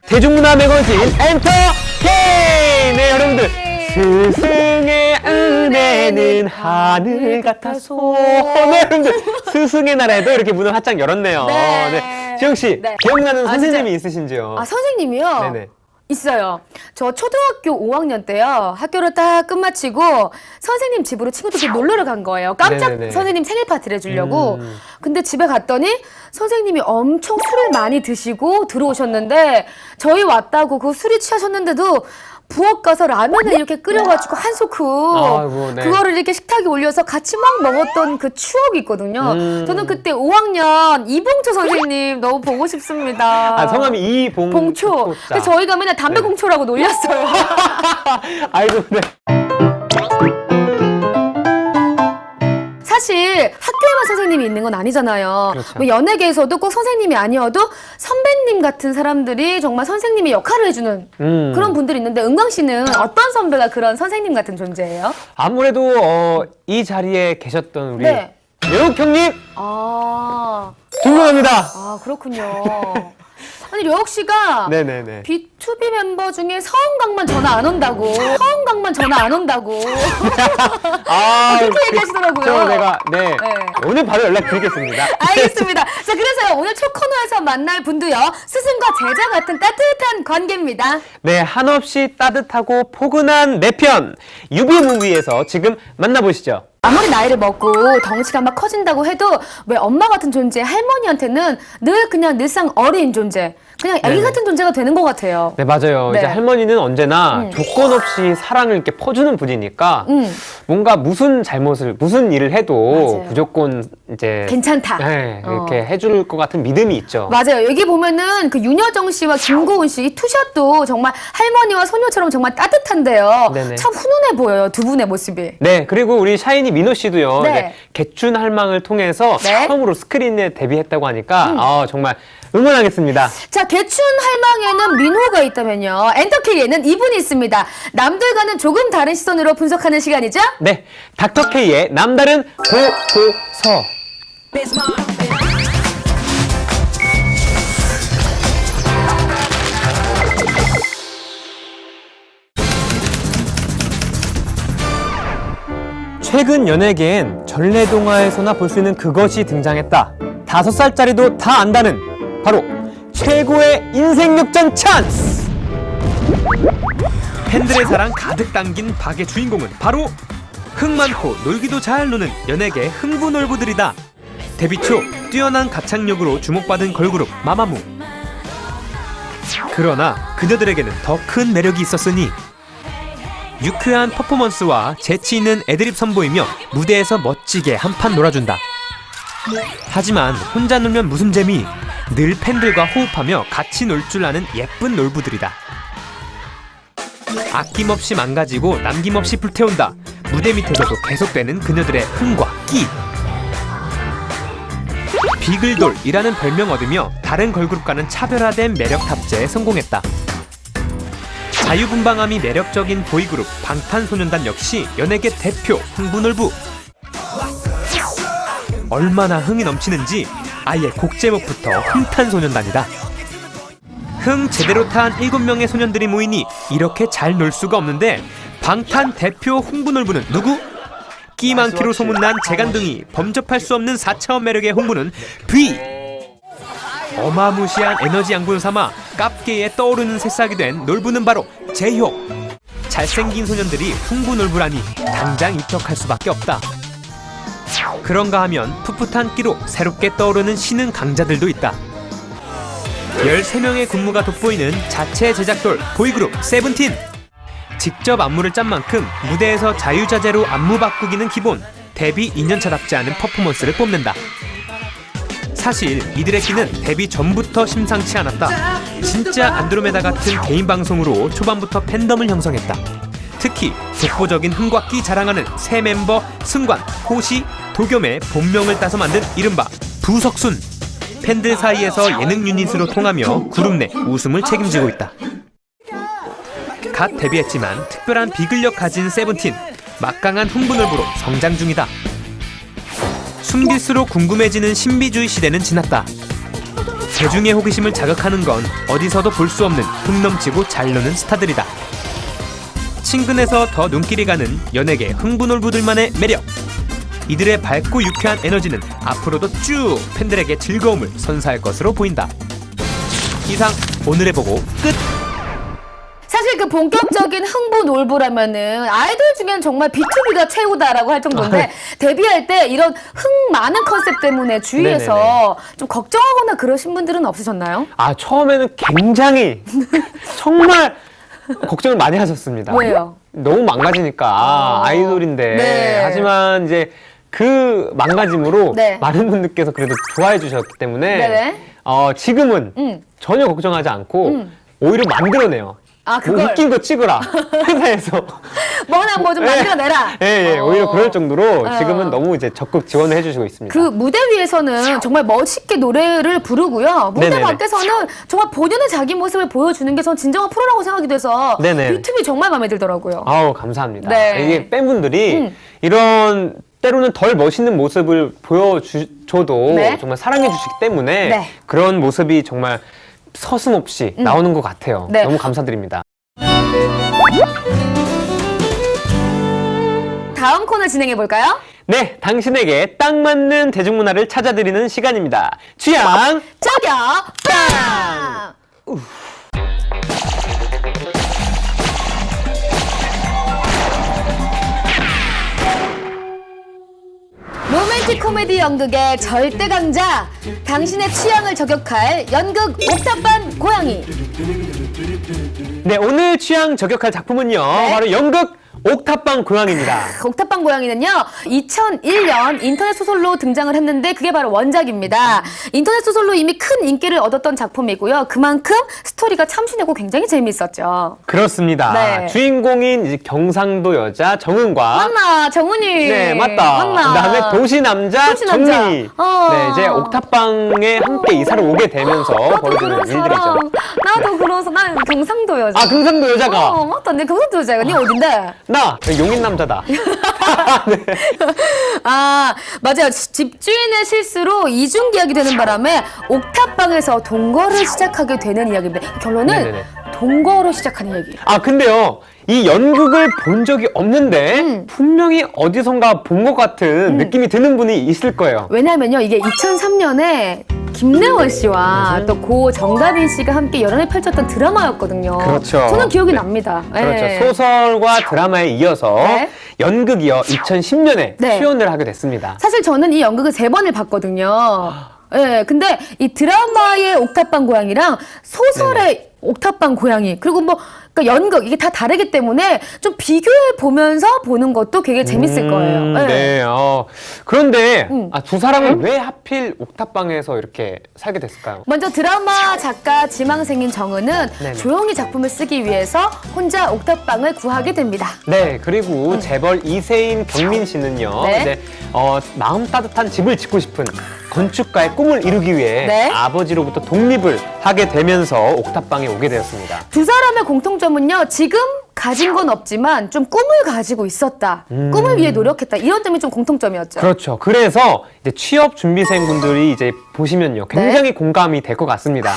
대중문화 매거진 엔터테인! 네, 여러분들. 스승의 은혜는 하늘 같아서. 네, 여러분들. 스승의 나라에도 이렇게 문을 활짝 열었네요. 네. 네. 지영씨, 네. 기억나는 아, 선생님이 진짜. 있으신지요? 아, 선생님이요? 네네. 있어요. 저 초등학교 5학년 때요. 학교를 딱 끝마치고 선생님 집으로 친구들끼리 놀러를 간 거예요. 깜짝 네네네. 선생님 생일 파티를 해주려고. 음. 근데 집에 갔더니 선생님이 엄청 술을 많이 드시고 들어오셨는데 저희 왔다고 그 술이 취하셨는데도 부엌 가서 라면을 이렇게 끓여가지고 한 소쿠 아이고, 네. 그거를 이렇게 식탁에 올려서 같이 막 먹었던 그 추억이 있거든요. 저는 그때 5학년 이봉초 선생님 너무 보고 싶습니다. 아, 성함이 봉초. 그래서 저희가 맨날 담배 네. 공초라고 놀렸어요. 아이고, 네. 사실 학교에만 선생님이 있는 건 아니잖아요. 그렇죠. 뭐 연예계에서도 꼭 선생님이 아니어도 선배님 같은 사람들이 정말 선생님의 역할을 해주는 그런 분들이 있는데 은광 씨는 어떤 선배가 그런 선생님 같은 존재예요? 아무래도 이 자리에 계셨던 우리 네. 려욱 형님 아, 존경합니다. 그렇군요. 아니 려욱 씨가 네네네. B2B 멤버 중에 서은강만 전화 안 온다고. 서은강만 전화 안 온다고. 아, 그렇게 얘기하시더라고요. 저 내가 네. 네. 오늘 바로 연락드리겠습니다. 알겠습니다. 자, 그래서요, 오늘 첫 코너에서 만날 분도요, 스승과 제자 같은 따뜻한 관계입니다. 네, 한없이 따뜻하고 포근한 내 편 유비무비에서 지금 만나보시죠. 아무리 나이를 먹고 덩치가 막 커진다고 해도 왜 엄마 같은 존재, 할머니한테는 늘 그냥 늘상 어린 존재, 그냥 애기 네네. 같은 존재가 되는 것 같아요. 네, 맞아요. 네. 이제 할머니는 언제나 조건 없이 사랑을 이렇게 퍼주는 분이니까 뭔가 무슨 일을 해도 맞아요. 무조건 이제 괜찮다. 네, 이렇게 해줄 것 같은 믿음이 있죠. 맞아요. 여기 보면은 그 윤여정 씨와 김고은 씨, 이 투샷도 정말 할머니와 소녀처럼 정말 따뜻한데요. 네네. 참 훈훈해 보여요, 두 분의 모습이. 네, 그리고 우리 샤이니 민호 씨도요. 네. 이제 개춘 할망을 통해서 네. 처음으로 스크린에 데뷔했다고 하니까 정말 응원하겠습니다. 자, 개춘 할망에는 민호가 있다면요. 엔터케이에는 이분이 있습니다. 남들과는 조금 다른 시선으로 분석하는 시간이죠? 네, 닥터 K의 남다른 보고서. 최근 연예계엔 전래동화에서나 볼 수 있는 그것이 등장했다. 5살짜리도 다 안다는 바로 최고의 인생 역전 찬스! 팬들의 사랑 가득 담긴 박의 주인공은 바로 흥 많고 놀기도 잘 노는 연예계 흥부놀부들이다. 데뷔 초 뛰어난 가창력으로 주목받은 걸그룹 마마무. 그러나 그녀들에게는 더 큰 매력이 있었으니 유쾌한 퍼포먼스와 재치 있는 애드립 선보이며 무대에서 멋지게 한판 놀아준다. 하지만 혼자 놀면 무슨 재미? 늘 팬들과 호흡하며 같이 놀 줄 아는 예쁜 놀부들이다. 아낌없이 망가지고 남김없이 불태운다. 무대 밑에서도 계속되는 그녀들의 흥과 끼. 비글돌이라는 별명 얻으며 다른 걸그룹과는 차별화된 매력 탑재에 성공했다. 자유분방함이 매력적인 보이그룹 방탄소년단 역시 연예계 대표 흥부놀부. 얼마나 흥이 넘치는지 아예 곡 제목부터 흥탄소년단이다. 흥 제대로 탄 7명의 소년들이 모이니 이렇게 잘 놀 수가 없는데 방탄 대표 흥부놀부는 누구? 끼 많기로 소문난 재간둥이 범접할 수 없는 4차원 매력의 흥부는 V. 어마무시한 에너지 양분을 삼아 깝게에 떠오르는 새싹이 된 놀부는 바로 제효. 잘생긴 소년들이 흥부놀부라니 당장 입덕할 수밖에 없다. 그런가 하면 풋풋한 끼로 새롭게 떠오르는 신흥 강자들도 있다. 13명의 군무가 돋보이는 자체 제작돌 보이그룹 세븐틴. 직접 안무를 짠 만큼 무대에서 자유자재로 안무 바꾸기는 기본. 데뷔 2년차답지 않은 퍼포먼스를 뽐낸다. 사실 이들의 끼는 데뷔 전부터 심상치 않았다. 진짜 안드로메다 같은 개인 방송으로 초반부터 팬덤을 형성했다. 특히 독보적인 흥과 끼 자랑하는 새 멤버 승관, 호시, 도겸의 본명을 따서 만든 이른바 부석순. 팬들 사이에서 예능 유닛으로 통하며 그룹 내 웃음을 책임지고 있다. 갓 데뷔했지만 특별한 비글력 가진 세븐틴. 막강한 흥부놀부로 성장 중이다. 숨길수록 궁금해지는 신비주의 시대는 지났다. 대중의 호기심을 자극하는 건 어디서도 볼 수 없는 흥 넘치고 잘 노는 스타들이다. 친근해서 더 눈길이 가는 연예계 흥부놀부들만의 매력. 이들의 밝고 유쾌한 에너지는 앞으로도 쭉 팬들에게 즐거움을 선사할 것으로 보인다. 이상 오늘의 보고 끝! 사실 그 본격적인 흥부놀부라면은 아이돌 중엔 정말 B2B가 최고다라고 할 정도인데 데뷔할 때 이런 흥 많은 컨셉 때문에 주위에서 좀 걱정하거나 그러신 분들은 없으셨나요? 아, 처음에는 굉장히 정말 걱정을 많이 하셨습니다. 왜요? 너무 망가지니까 아이돌인데. 네. 하지만 이제 그 망가짐으로 네. 많은 분들께서 그래도 좋아해 주셨기 때문에 네네. 지금은 전혀 걱정하지 않고 오히려 만들어내요. 아, 뭐 그걸? 웃긴 거 찍어라. 회사에서. 뭐나 뭐 좀 만들어내라. 예, 오히려 그럴 정도로 어. 지금은 너무 이제 적극 지원을 해주시고 있습니다. 그 무대 위에서는 정말 멋있게 노래를 부르고요. 무대 네네네. 밖에서는 정말 본연의 자기 모습을 보여주는 게 전 진정한 프로라고 생각이 돼서 네네. B2B 정말 마음에 들더라고요. 아우, 감사합니다. 네. 이게 팬분들이 이런 때로는 덜 멋있는 모습을 보여줘도 네. 정말 사랑해 주시기 때문에 네. 그런 모습이 정말 서슴없이 나오는 것 같아요. 네. 너무 감사드립니다. 다음 코너 진행해 볼까요? 네, 당신에게 딱 맞는 대중문화를 찾아드리는 시간입니다. 취향! 저격 빵! 로맨틱 코미디 연극의 절대 강자, 당신의 취향을 저격할 연극 옥탑방 고양이. 네, 오늘 취향 저격할 작품은요. 네. 바로 연극 옥탑방 고양이입니다. 옥탑방 고양이는요 2001년 인터넷 소설로 등장을 했는데 그게 바로 원작입니다. 인터넷 소설로 이미 큰 인기를 얻었던 작품이고요. 그만큼 스토리가 참신하고 굉장히 재미있었죠. 그렇습니다. 네. 주인공인 이제 경상도 여자 정은과 맞나 정은이. 네, 맞다. 맞나. 그다음에 도시 남자 도시 남자. 정민이. 어. 네, 이제 옥탑방에 함께 이사를 오게 되면서 나도 벌어지는 그런 일들이죠. 사람. 나도 그런 사람. 난 경상도 여자. 아, 경상도 여자가. 맞다. 내 경상도 여자가. 니 어딘데? 나 용인 남자다. 아, 맞아요. 집주인의 실수로 이중계약이 되는 바람에 옥탑방에서 동거를 시작하게 되는 이야기입니다. 결론은 네네네. 동거로 시작하는 얘기. 아, 근데요. 이 연극을 본 적이 없는데 분명히 어디선가 본 것 같은 느낌이 드는 분이 있을 거예요. 왜냐면요, 이게 2003년에 김래원 씨와 또 고 정다빈 씨가 함께 열연을 펼쳤던 드라마였거든요. 그렇죠. 저는 기억이 납니다. 그렇죠. 예. 소설과 드라마에 이어서 네. 연극이요 2010년에 네. 출연을 하게 됐습니다. 사실 저는 이 연극을 3번을 봤거든요. 예, 근데 이 드라마의 옥탑방 고양이랑 소설의 옥탑방 고양이 그리고 뭐 그러니까 연극 이게 다 다르기 때문에 좀 비교해 보면서 보는 것도 되게 재밌을 거예요. 예. 네. 그런데 두 사람은 왜 하필 옥탑방에서 이렇게 살게 됐을까요? 먼저 드라마 작가 지망생인 정은은 네네. 조용히 작품을 쓰기 위해서 혼자 옥탑방을 구하게 됩니다. 네, 그리고 재벌 이세인 경민 씨는요. 네. 이제 마음 따뜻한 집을 짓고 싶은 건축가의 꿈을 이루기 위해 네. 아버지로부터 독립을 하게 되면서 옥탑방에 오게 되었습니다. 두 사람의 공통점은요. 지금 가진 건 없지만 좀 꿈을 가지고 있었다. 꿈을 위해 노력했다. 이런 점이 좀 공통점이었죠. 그렇죠. 그래서 이제 취업 준비생분들이 이제 보시면요. 굉장히 공감이 될 것 같습니다.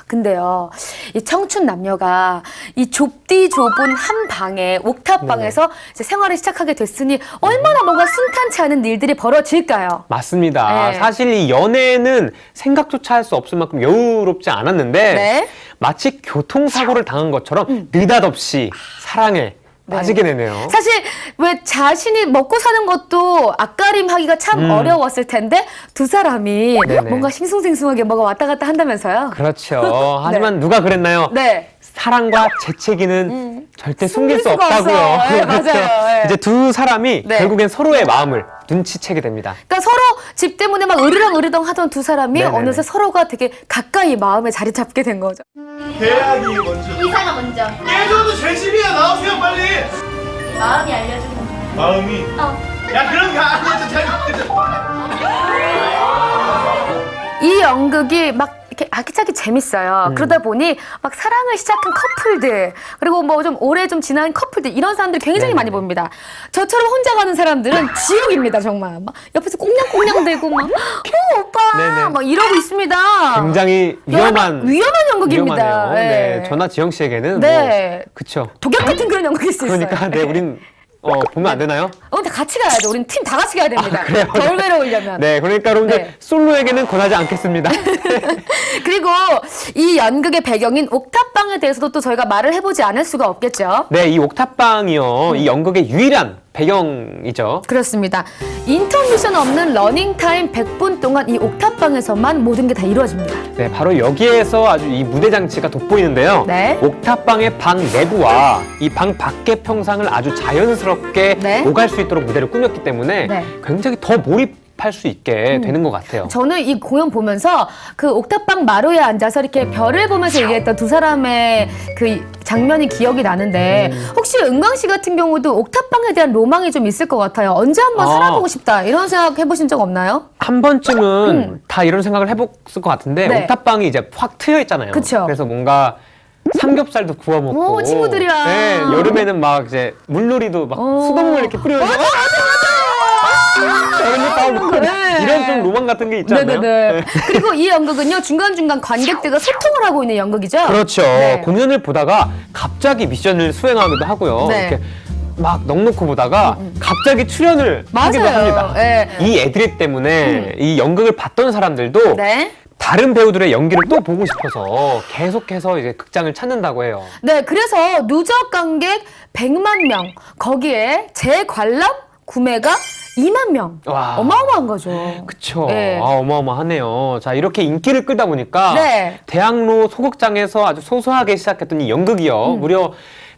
근데요, 이 청춘 남녀가 이 좁디 좁은 한 방에 옥탑방에서 이제 생활을 시작하게 됐으니 얼마나 뭔가 순탄치 않은 일들이 벌어질까요? 맞습니다. 네. 사실 이 연애는 생각조차 할 수 없을 만큼 여유롭지 않았는데 네. 마치 교통사고를 당한 것처럼 느닷없이 사랑에 빠지게 되네요. 사실 왜 자신이 먹고 사는 것도 앞가림하기가 참 어려웠을 텐데 두 사람이 네네. 뭔가 싱숭생숭하게 뭐가 왔다 갔다 한다면서요? 그렇죠. 하지만 누가 그랬나요? 네. 사랑과 재채기는 절대 숨길 수 숨길 수가 없다고요. 없어. 네, 맞아요. 네. 이제 두 사람이 네. 결국엔 서로의 마음을 눈치채게 됩니다. 그러니까 서로 집 때문에 막 으르렁 하던 두 사람이 네네네. 어느새 서로가 되게 가까이 마음에 자리 잡게 된 거죠. 계약이 먼저. 이사가 먼저 깨져도 제 집이야. 나오세요 빨리. 마음이 알려주는 거야. 마음이. 야 그런 거 아니야. 잘. 이 연극이 막 이렇게 아기자기 재밌어요. 그러다 보니 막 사랑을 시작한 커플들 그리고 뭐 좀 오래 좀 지난 커플들 이런 사람들이 굉장히 많이 봅니다. 저처럼 혼자 가는 사람들은 지옥입니다 정말. 막 옆에서 꽁냥꽁냥대고 막 오빠 네네. 막 이러고 있습니다. 굉장히 위험한 연극입니다. 위험하네요. 네. 저나 지영 씨에게는 네. 뭐 그쵸. 독약 같은 그런 연극일 수 있어요. 그러니까 네, 우린 보면 안 되나요? 근데 같이 가야죠. 우린 팀 다 같이 가야 됩니다. 그래요? 덜 외로우려면. 네, 그러니까 여러분들 네. 솔로에게는 권하지 않겠습니다. 그리고 이 연극의 배경인 옥탑방에 대해서도 또 저희가 말을 해보지 않을 수가 없겠죠. 네, 이 옥탑방이요. 이 연극의 유일한 배경이죠. 그렇습니다. 인터미션 없는 러닝타임 100분 동안 이 옥탑방에서만 모든 게 다 이루어집니다. 네, 바로 여기에서 아주 이 무대 장치가 돋보이는데요. 네. 옥탑방의 방 내부와 이 방 밖의 평상을 아주 자연스럽게 네. 오갈 수 있도록 무대를 꾸몄기 때문에 네. 굉장히 더 몰입할 수 있게 되는 것 같아요. 저는 이 공연 보면서 그 옥탑방 마루에 앉아서 이렇게 별을 보면서 얘기했던 두 사람의 그 장면이 기억이 나는데 혹시 은광 씨 같은 경우도 옥탑방에 대한 로망이 좀 있을 것 같아요. 언제 한번 살아보고 싶다 이런 생각 해보신 적 없나요? 한 번쯤은 다 이런 생각을 해봤을 것 같은데 네. 옥탑방이 이제 확 트여 있잖아요. 그쵸. 그래서 뭔가 삼겹살도 구워 먹고 오, 친구들이랑. 네, 여름에는 막 이제 물놀이도 막 수돗물 이렇게 뿌려서 네. 이런 좀 로망 같은 게 있지 않나요? 네네네. 그리고 이 연극은요 중간중간 관객들과 소통을 하고 있는 연극이죠. 그렇죠. 네. 공연을 보다가 갑자기 미션을 수행하기도 하고요. 네. 이렇게 막 넉넉히 보다가 갑자기 출연을 하기도 맞아요. 합니다. 네. 이 애드립 때문에 이 연극을 봤던 사람들도 네. 다른 배우들의 연기를 또 보고 싶어서 계속해서 이제 극장을 찾는다고 해요. 네, 그래서 누적 관객 100만 명, 거기에 재관람 구매가 2만 명. 와. 어마어마한 거죠. 그쵸. 네. 아, 어마어마하네요. 자, 이렇게 인기를 끌다 보니까 네. 대학로 소극장에서 아주 소소하게 시작했던 이 연극이요. 무려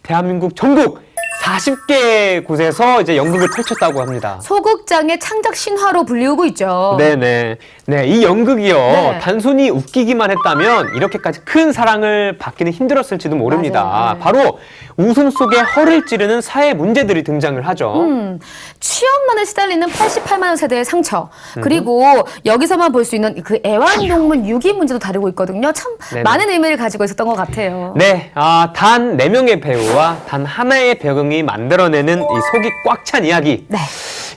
대한민국 전국 40개 곳에서 이제 연극을 펼쳤다고 합니다. 소극장의 창작 신화로 불리우고 있죠. 네네. 네, 이 연극이요. 네. 단순히 웃기기만 했다면 이렇게까지 큰 사랑을 받기는 힘들었을지도 모릅니다. 맞아요. 네. 바로 웃음 속에 허를 찌르는 사회 문제들이 등장을 하죠. 취업난에 시달리는 88만 원 세대의 상처. 그리고 여기서만 볼 수 있는 그 애완동물 유기 문제도 다루고 있거든요. 참 네네. 많은 의미를 가지고 있었던 것 같아요. 네, 단 4명의 배우와 단 하나의 배경이 만들어내는 이 속이 꽉 찬 이야기. 네.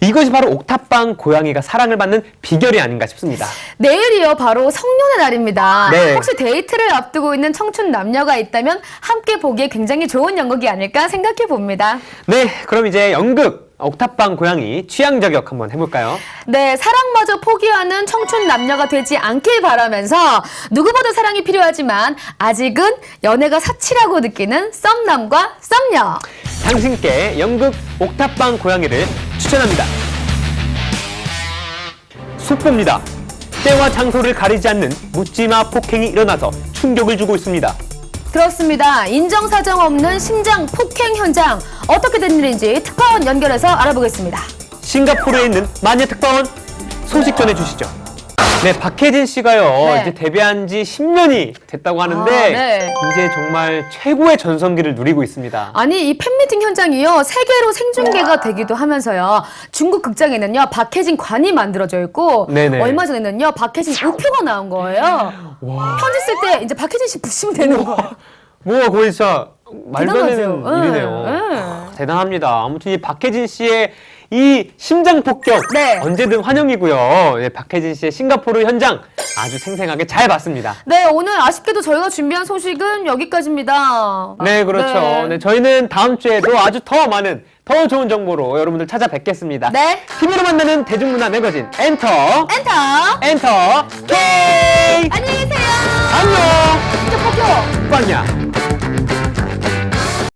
이것이 바로 옥탑방 고양이가 사랑을 받는 비결이 아닌가 싶습니다. 내일이요 바로 성년의 날입니다. 네. 혹시 데이트를 앞두고 있는 청춘 남녀가 있다면 함께 보기에 굉장히 좋은 연극이 아닐까 생각해 봅니다. 네, 그럼 이제 연극 옥탑방 고양이 취향 저격 한번 해볼까요? 네, 사랑마저 포기하는 청춘 남녀가 되지 않길 바라면서 누구보다 사랑이 필요하지만 아직은 연애가 사치라고 느끼는 썸남과 썸녀. 당신께 연극 옥탑방 고양이를 추천합니다. 속보입니다. 때와 장소를 가리지 않는 묻지마 폭행이 일어나서 충격을 주고 있습니다. 그렇습니다. 인정사정 없는 심장 폭행 현장. 어떻게 된 일인지 특파원 연결해서 알아보겠습니다. 싱가포르에 있는 마녀 특파원 소식 전해주시죠. 네, 박혜진 씨가요. 네. 이제 데뷔한 지 10년이 됐다고 하는데 네. 이제 정말 최고의 전성기를 누리고 있습니다. 아니 이 팬미팅 현장이요 세계로 생중계가 되기도 하면서요 중국 극장에는요 박혜진 관이 만들어져 있고 네네. 얼마 전에는요 박혜진 우표가 나온 거예요. 편지 쓸 때 이제 박혜진 씨 붙이면 되는 거예요. 뭐 거의 진짜 말도 안 되는 대단하죠. 일이네요. 네. 대단합니다. 아무튼 이 박혜진 씨의 이 심장 폭격 네. 언제든 환영이고요. 네, 박혜진 씨의 싱가포르 현장 아주 생생하게 잘 봤습니다. 네 오늘 아쉽게도 저희가 준비한 소식은 여기까지입니다. 네, 그렇죠. 네, 저희는 다음 주에도 아주 더 많은 더 좋은 정보로 여러분들 찾아뵙겠습니다. 네. TV로 만나는 대중문화 매거진 엔터 엔터 K 안녕히 계세요. 안녕 진짜 폭격. 빵야.